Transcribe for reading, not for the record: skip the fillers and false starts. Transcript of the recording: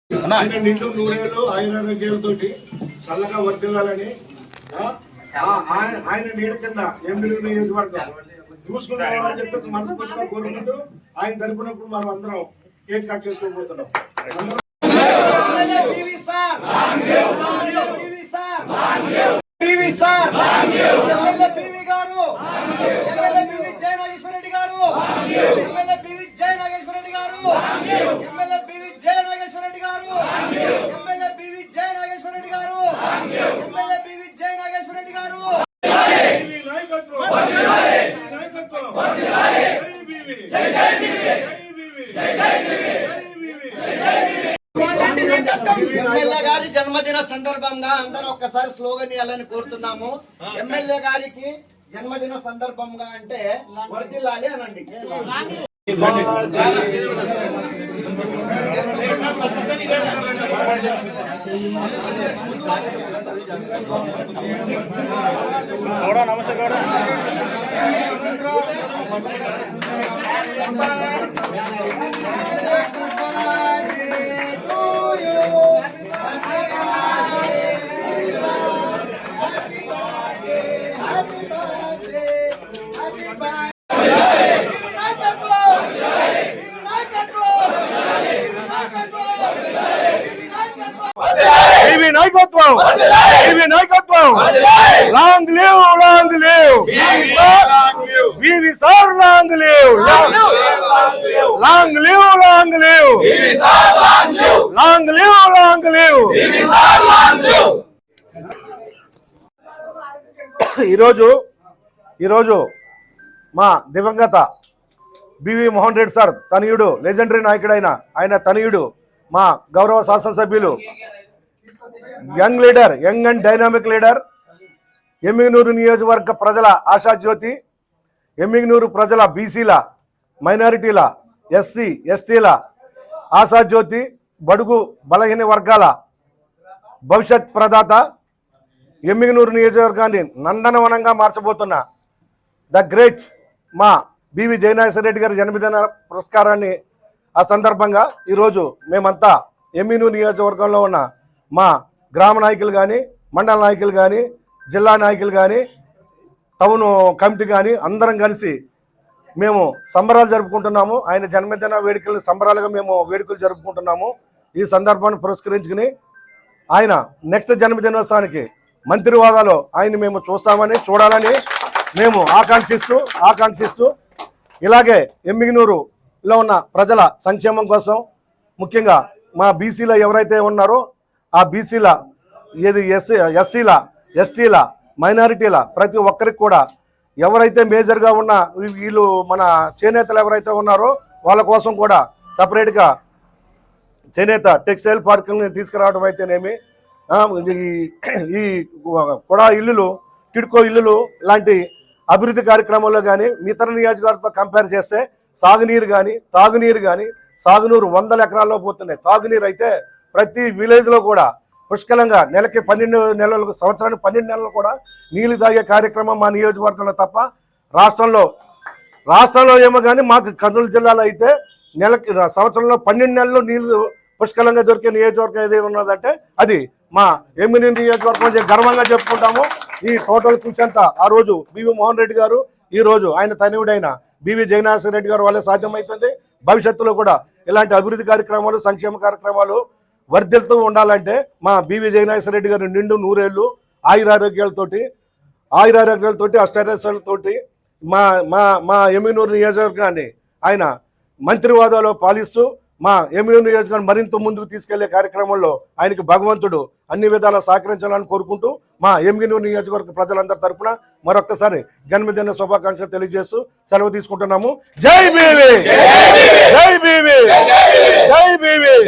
ఆయన నిండు నూరేళ్ళు ఆయురారోగ్యాలతోటి చల్లగా వర్తిల్లాలని ఆయన నీడ కింద ఎంపీ నియోజకవర్గం చూసుకుంటామని చెప్పేసి మనస్ఫూర్తిగా కోరుకుంటూ ఆయన తరపునప్పుడు మనం అందరం కేసు కట్ చేసుకోబోతున్నాం. ఎమ్మెల్యే గారి జన్మదిన సందర్భంగా అందరూ ఒక్కసారి స్లోగన్ ఇవ్వాలని కోరుతున్నాము. ఎమ్మెల్యే గారికి జన్మదిన సందర్భంగా అంటే వర్ధిల్లాలి అనండి. నాయకత్వం long live long live sir long live long live long live long live long live. ఈరోజు మా దివంగత బివి మోహన్ రెడ్డి సార్ తనయుడు, లెజెండరీ నాయకుడైన ఆయన తనయుడు, మా గౌరవ శాసనసభ్యులు, young leader, young and dynamic leader, Emmiganur నియోజకవర్గ ప్రజల ఆశాజ్యోతి, ఎమ్మిగనూరు ప్రజల బీసీల, మైనారిటీల, ఎస్సీ ఎస్టీల ఆశాజ్యోతి, బడుగు బలహీన వర్గాల భవిష్యత్ ప్రదాత, ఎమ్మిగనూరు నియోజకవర్గాన్ని నందనవనంగా మార్చబోతున్న ద గ్రేట్ మా బివి జయనాగేశ్వర రెడ్డి గారి జన్మదిన పురస్కారాన్ని ఆ సందర్భంగా ఈరోజు మేమంతా ఎమ్మిగనూరు నియోజకవర్గంలో ఉన్న మా గ్రామ నాయకులు కానీ, మండల నాయకులు కానీ, జిల్లా నాయకులు కానీ, టౌన్ కమిటీ కానీ అందరం కలిసి మేము సంబరాలు జరుపుకుంటున్నాము. ఆయన జన్మదిన వేడుకలు సంబరాలుగా మేము వేడుకలు జరుపుకుంటున్నాము. ఈ సందర్భాన్ని పురస్కరించుకుని ఆయన నెక్స్ట్ జన్మదినోత్సవానికి మంత్రి హోదాలో ఆయన మేము చూడాలని మేము ఆకాంక్షిస్తూ ఇలాగే ఎమ్మిగనూరులో ఉన్న ప్రజల సంక్షేమం కోసం, ముఖ్యంగా మా బీసీలో ఎవరైతే ఉన్నారో ఆ బీసీల, ఎస్సీల, ఎస్టీల, మైనారిటీల ప్రతి ఒక్కరికి కూడా ఎవరైతే మేజర్గా ఉన్న వీళ్ళు మన చేనేతలు ఎవరైతే ఉన్నారో వాళ్ళ కోసం కూడా సపరేట్గా చేనేత టెక్స్టైల్ పార్కులను తీసుకురావడం అయితేనేమి, ఈ కూడా ఇల్లులు, టిడ్కో ఇల్లులు లాంటి అభివృద్ధి కార్యక్రమంలో కానీ ఇతర నియోజకవర్గంతో కంపేర్ చేస్తే సాగునీరు కానీ సాగునీరు 100 ఎకరాల్లో పోతున్నాయి. తాగునీరు అయితే ప్రతి విలేజ్లో కూడా పుష్కలంగా నెలకి 12 నెలలు, సంవత్సరానికి 12 నెలలు కూడా నీళ్లు తాగే కార్యక్రమం మా నియోజకవర్గంలో తప్ప రాష్ట్రంలో ఏమో కానీ మాకు కర్నూలు జిల్లాలో అయితే నెలకి సంవత్సరంలో 12 నెలలు నీళ్లు పుష్కలంగా దొరికే నియోజకవర్గం ఏదైనా ఉన్నదంటే అది మా ఎమ్మిగనూరు నియోజకవర్గం గర్వంగా చెప్పుకుంటాము. ఈ టోటల్ కూర్చంతా ఆ రోజు బివి మోహన్ రెడ్డి గారు, ఈ రోజు ఆయన తనయుడైన బివి జయనాగేశ్వర రెడ్డి గారు వల్లే సాధ్యమవుతుంది. భవిష్యత్తులో కూడా ఇలాంటి అభివృద్ధి కార్యక్రమాలు, సంక్షేమ కార్యక్రమాలు వర్ధిల్తూ ఉండాలంటే మా బివి జయనాగేశ్వర రెడ్డి గారు నిండు నూరేళ్లు ఆయురారోగ్యాలతోటి అష్టైశ్వర్యాలతోటి మా మా మా ఎమ్మిగనూరు నియోజకవర్గాన్ని ఆయన మంత్రి హోదాలో పాలిస్తూ మా ఎమ్మిగనూరు నియోజకవర్గం మరింత ముందుకు తీసుకెళ్లే కార్యక్రమంలో ఆయనకి భగవంతుడు అన్ని విధాలా సహకరించాలని కోరుకుంటూ మా ఎమ్మిగనూరు నియోజకవర్గ ప్రజలందరి తరఫున మరొక్కసారి జన్మదిన శుభాకాంక్షలు తెలియజేస్తూ సెలవు తీసుకుంటున్నాము. జై బీవీ, జై బీవీ, జై బీవీ.